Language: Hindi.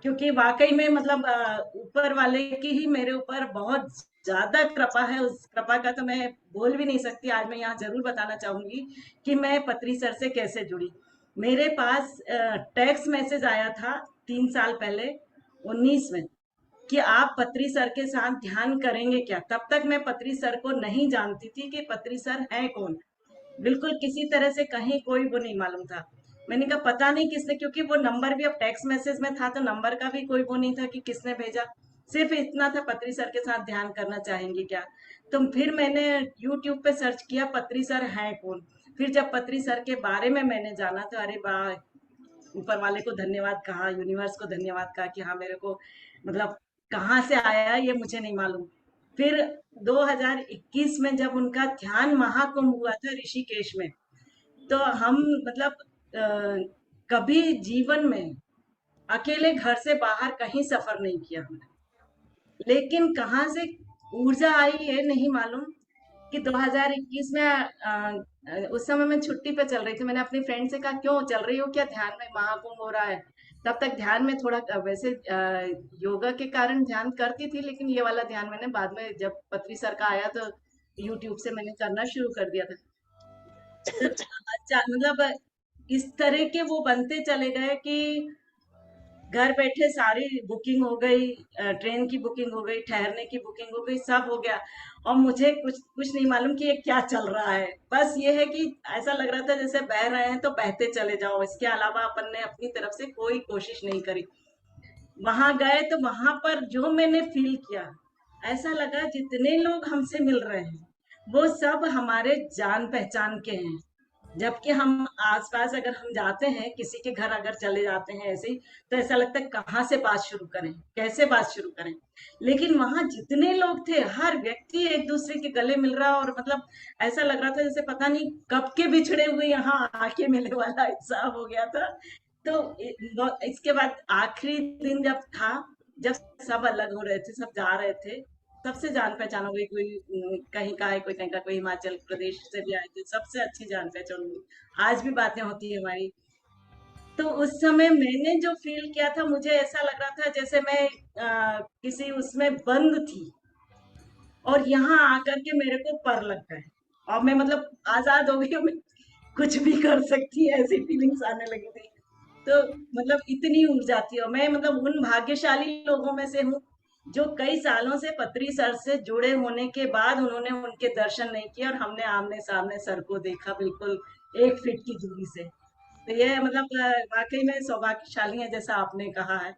क्योंकि वाकई में मतलब ऊपर वाले की ही मेरे ऊपर बहुत ज्यादा कृपा है। उस कृपा का तो मैं बोल भी नहीं सकती। आज मैं यहाँ जरूर बताना चाहूंगी कि मैं पत्री सर से कैसे जुड़ी। मेरे पास टेक्स्ट मैसेज आया था 3 साल पहले, 19 में, कि आप पत्री सर के साथ ध्यान करेंगे क्या। तब तक मैं पत्री सर को नहीं जानती थी कि पत्री सर है कौन। बिल्कुल किसी तरह से कहीं कोई वो नहीं मालूम था। मैंने कहा पता नहीं किसने, क्योंकि वो नंबर भी अब टेक्स्ट मैसेज में था तो नंबर का भी कोई वो नहीं था कि किसने भेजा। सिर्फ इतना था, पत्री सर के साथ ध्यान करना चाहेंगे क्या। तो फिर मैंने यूट्यूब पे सर्च किया पत्री सर हैं कौन। फिर जब पत्री सर के बारे में मैंने जाना तो अरे वाह, ऊपर वाले को धन्यवाद कहा, यूनिवर्स को धन्यवाद कहा कि हाँ मेरे को मतलब कहाँ से आया ये मुझे नहीं मालूम। फिर 2021 में जब उनका ध्यान महाकुंभ हुआ था ऋषिकेश में, तो हम मतलब कभी जीवन में अकेले घर से बाहर कहीं सफर नहीं किया हमने। लेकिन कहाँ से ऊर्जा आई है नहीं मालूम कि 2021 में उस समय मैं छुट्टी पे चल रही थी। मैंने अपनी फ्रेंड से कहा क्यों चल रही हो क्या, ध्यान में महाकुंभ हो रहा है। तब तक ध्यान में थोड़ा वैसे योगा के कारण ध्यान करती थी, लेकिन ये वाला ध्यान मैंने बाद में जब पत्री सर का आया तो यूट्यूब से मैंने करना शुरू कर दिया था। तो अच्छा मतलब इस तरह के वो बनते चले गए कि घर बैठे सारी बुकिंग हो गई, ट्रेन की बुकिंग हो गई, ठहरने की बुकिंग हो गई, सब हो गया। और मुझे कुछ कुछ नहीं मालूम कि ये क्या चल रहा है। बस ये है कि ऐसा लग रहा था जैसे बह रहे हैं तो बहते चले जाओ, इसके अलावा अपन ने अपनी तरफ से कोई कोशिश नहीं करी। वहां गए तो वहां पर जो मैंने फील किया, ऐसा लगा जितने लोग हमसे मिल रहे हैं वो सब हमारे जान पहचान के हैं। जबकि हम आसपास अगर हम जाते हैं किसी के घर अगर चले जाते हैं ऐसे ही, तो ऐसा लगता है कहाँ से बात शुरू करें, कैसे बात शुरू करें। लेकिन वहां जितने लोग थे हर व्यक्ति एक दूसरे के गले मिल रहा, और मतलब ऐसा लग रहा था जैसे पता नहीं कब के बिछड़े हुए यहाँ आके मिलने वाला हिसाब हो गया था। तो इसके बाद आखिरी दिन जब था, जब सब अलग हो रहे थे, सब जा रहे थे, सबसे जान पहचान हो गई। कोई कहीं का है, कोई कहीं का, कोई हिमाचल प्रदेश से भी आए थे, सबसे अच्छी जान पहचान हुई। आज भी बातें होती है हमारी। तो उस समय मैंने जो फील किया था, मुझे ऐसा लग रहा था जैसे मैं किसी उसमें बंद थी और यहाँ आकर के मेरे को पर लग गए और मैं मतलब आजाद हो गई हूँ, मैं कुछ भी कर सकती है, ऐसी फीलिंग्स आने लगी थी। तो मतलब इतनी ऊर्जा थी, और मैं मतलब उन भाग्यशाली लोगों में से हूँ जो कई सालों से पत्री सर से जुड़े होने के बाद उन्होंने उनके दर्शन नहीं किए और हमने आमने सामने सर को देखा बिल्कुल 1 फीट की दूरी से। तो ये मतलब वाकई में सौभाग्यशाली है जैसा आपने कहा है।